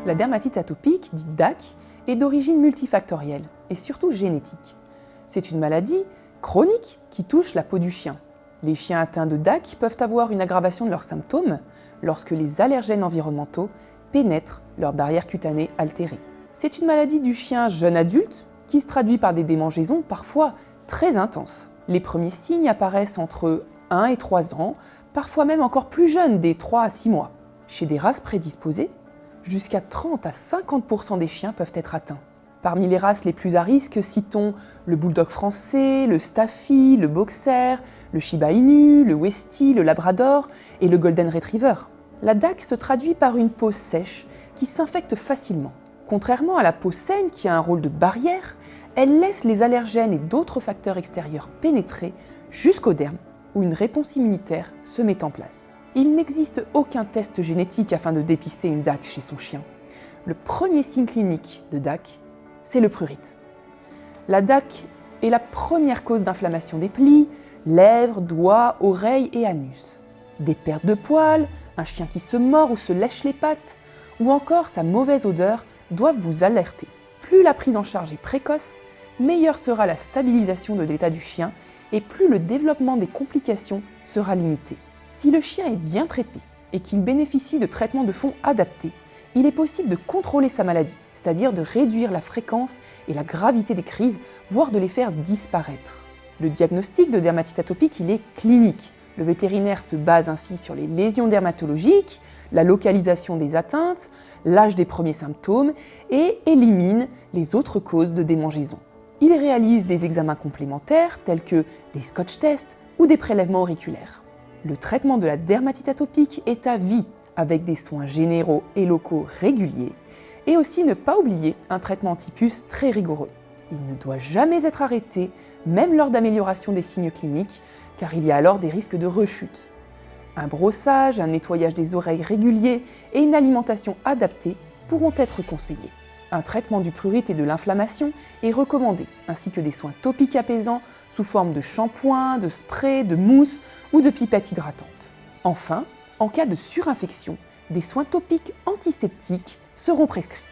La dermatite atopique, dite DAC, est d'origine multifactorielle et surtout génétique. C'est une maladie chronique qui touche la peau du chien. Les chiens atteints de DAC peuvent avoir une aggravation de leurs symptômes lorsque les allergènes environnementaux pénètrent leur barrière cutanée altérée. C'est une maladie du chien jeune adulte qui se traduit par des démangeaisons parfois très intenses. Les premiers signes apparaissent entre 1 et 3 ans, parfois même encore plus jeunes, des 3 à 6 mois. Chez des races prédisposées, jusqu'à 30 à 50% des chiens peuvent être atteints. Parmi les races les plus à risque, citons le bulldog français, le staffy, le boxer, le shiba inu, le westie, le labrador et le golden retriever. La DAC se traduit par une peau sèche qui s'infecte facilement. Contrairement à la peau saine qui a un rôle de barrière, elle laisse les allergènes et d'autres facteurs extérieurs pénétrer jusqu'au derme où une réponse immunitaire se met en place. Il n'existe aucun test génétique afin de dépister une DAC chez son chien. Le premier signe clinique de DAC, c'est le prurite. La DAC est la première cause d'inflammation des plis, lèvres, doigts, oreilles et anus. Des pertes de poils, un chien qui se mord ou se lèche les pattes, ou encore sa mauvaise odeur doivent vous alerter. Plus la prise en charge est précoce, meilleure sera la stabilisation de l'état du chien et plus le développement des complications sera limité. Si le chien est bien traité et qu'il bénéficie de traitements de fond adaptés, il est possible de contrôler sa maladie, c'est-à-dire de réduire la fréquence et la gravité des crises, voire de les faire disparaître. Le diagnostic de dermatite atopique, il est clinique. Le vétérinaire se base ainsi sur les lésions dermatologiques, la localisation des atteintes, l'âge des premiers symptômes et élimine les autres causes de démangeaison. Il réalise des examens complémentaires tels que des scotch tests ou des prélèvements auriculaires. Le traitement de la dermatite atopique est à vie avec des soins généraux et locaux réguliers et aussi ne pas oublier un traitement anti-puce très rigoureux. Il ne doit jamais être arrêté, même lors d'amélioration des signes cliniques, car il y a alors des risques de rechute. Un brossage, un nettoyage des oreilles régulier et une alimentation adaptée pourront être conseillés. Un traitement du prurite et de l'inflammation est recommandé, ainsi que des soins topiques apaisants sous forme de shampoing, de spray, de mousse ou de pipettes hydratantes. Enfin, en cas de surinfection, des soins topiques antiseptiques seront prescrits.